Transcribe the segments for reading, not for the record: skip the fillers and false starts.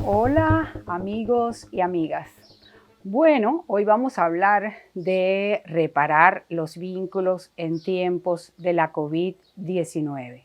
Hola amigos y amigas. Bueno, hoy vamos a hablar de reparar los vínculos en tiempos de la COVID-19.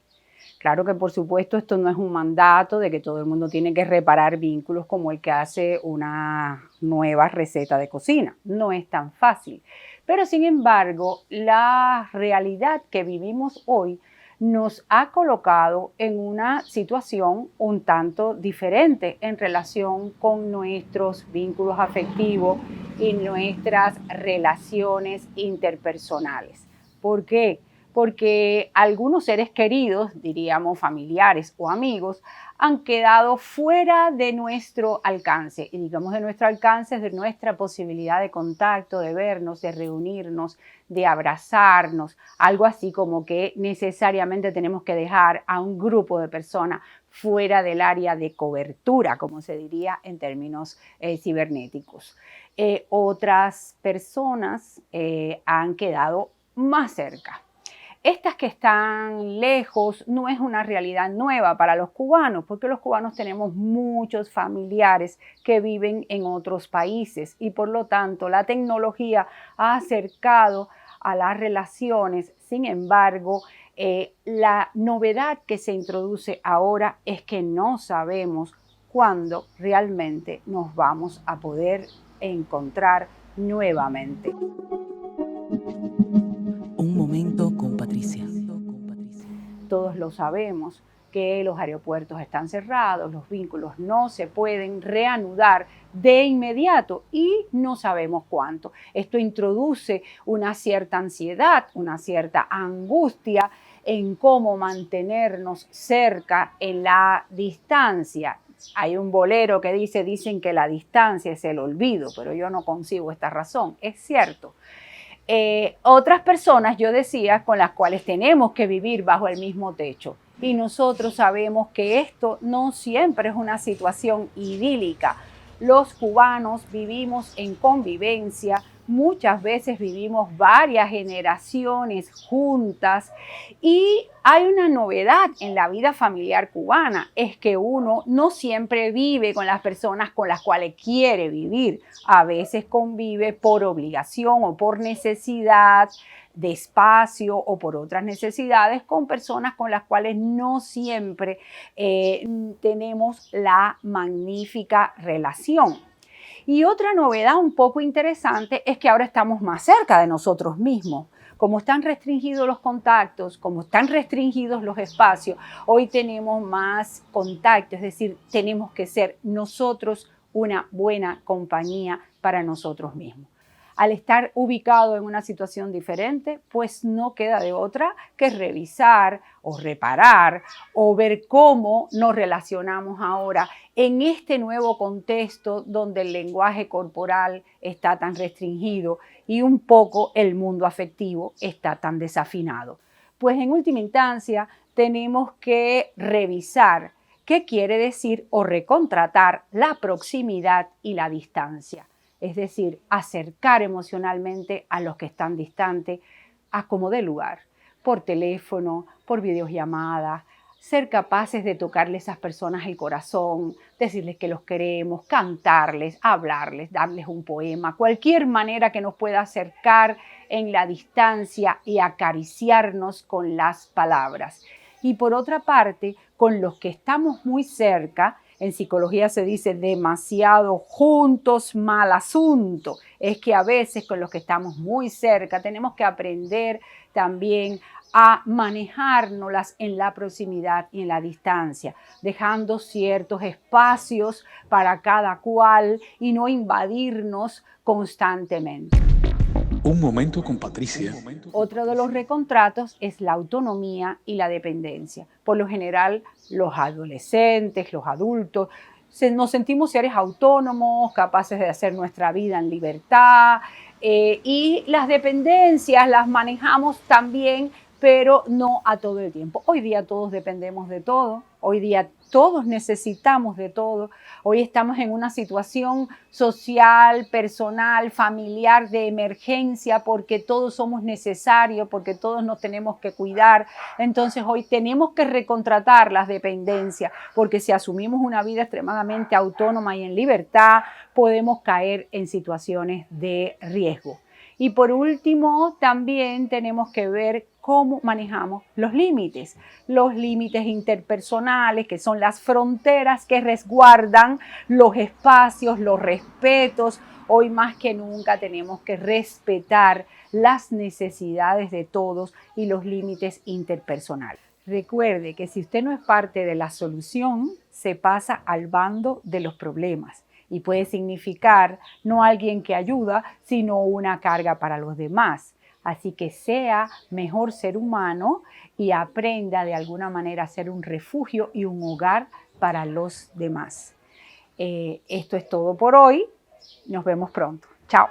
Claro que por supuesto esto no es un mandato de que todo el mundo tiene que reparar vínculos como el que hace una nueva receta de cocina. No es tan fácil. Pero sin embargo, la realidad que vivimos hoy nos ha colocado en una situación un tanto diferente en relación con nuestros vínculos afectivos y nuestras relaciones interpersonales. ¿Por qué? Porque algunos seres queridos, diríamos familiares o amigos, han quedado fuera de nuestro alcance. Y digamos de nuestro alcance, de nuestra posibilidad de contacto, de vernos, de reunirnos, de abrazarnos. Algo así como que necesariamente tenemos que dejar a un grupo de personas fuera del área de cobertura, como se diría en términos cibernéticos. Otras personas han quedado más cerca. Estas que están lejos no es una realidad nueva para los cubanos, porque los cubanos tenemos muchos familiares que viven en otros países y por lo tanto la tecnología ha acercado a las relaciones. Sin embargo, la novedad que se introduce ahora es que no sabemos cuándo realmente nos vamos a poder encontrar nuevamente. Un momento con Patricia. Todos lo sabemos, que los aeropuertos están cerrados, los vínculos no se pueden reanudar de inmediato y no sabemos cuánto. Esto introduce una cierta ansiedad, una cierta angustia en cómo mantenernos cerca en la distancia. Hay un bolero que dicen que la distancia es el olvido, pero yo no concibo esta razón. Es cierto. Otras personas, yo decía, con las cuales tenemos que vivir bajo el mismo techo. Y nosotros sabemos que esto no siempre es una situación idílica. Los cubanos vivimos en convivencia, muchas veces vivimos varias generaciones juntas y hay una novedad en la vida familiar cubana, es que uno no siempre vive con las personas con las cuales quiere vivir, a veces convive por obligación o por necesidad de espacio o por otras necesidades con personas con las cuales no siempre tenemos la magnífica relación. Y otra novedad un poco interesante es que ahora estamos más cerca de nosotros mismos. Como están restringidos los contactos, como están restringidos los espacios, hoy tenemos más contacto, es decir, tenemos que ser nosotros una buena compañía para nosotros mismos. Al estar ubicado en una situación diferente, pues no queda de otra que revisar o reparar o ver cómo nos relacionamos ahora en este nuevo contexto donde el lenguaje corporal está tan restringido y un poco el mundo afectivo está tan desafinado. Pues en última instancia tenemos que revisar qué quiere decir o recontratar la proximidad y la distancia. Es decir, acercar emocionalmente a los que están distantes a como dé lugar, por teléfono, por videollamadas, ser capaces de tocarle a esas personas el corazón, decirles que los queremos, cantarles, hablarles, darles un poema, cualquier manera que nos pueda acercar en la distancia y acariciarnos con las palabras. Y por otra parte, con los que estamos muy cerca, en psicología se dice demasiado juntos, mal asunto. Es que a veces con los que estamos muy cerca tenemos que aprender también a manejárnoslas en la proximidad y en la distancia, dejando ciertos espacios para cada cual y no invadirnos constantemente. Un momento con Patricia. Otro de los recontratos es la autonomía y la dependencia. Por lo general, los adolescentes, los adultos, nos sentimos seres autónomos, capaces de hacer nuestra vida en libertad, Y las dependencias las manejamos también, pero no a todo el tiempo. Hoy día todos dependemos de todo, hoy día todos necesitamos de todo. Hoy estamos en una situación social, personal, familiar de emergencia porque todos somos necesarios, porque todos nos tenemos que cuidar. Entonces hoy tenemos que recontratar las dependencias porque si asumimos una vida extremadamente autónoma y en libertad, podemos caer en situaciones de riesgo. Y por último, también tenemos que ver cómo manejamos los límites interpersonales, que son las fronteras que resguardan los espacios, los respetos. Hoy más que nunca tenemos que respetar las necesidades de todos y los límites interpersonales. Recuerde que si usted no es parte de la solución, se pasa al bando de los problemas. Y puede significar no alguien que ayuda, sino una carga para los demás. Así que sea mejor ser humano y aprenda de alguna manera a ser un refugio y un hogar para los demás. Esto es todo por hoy. Nos vemos pronto. Chao.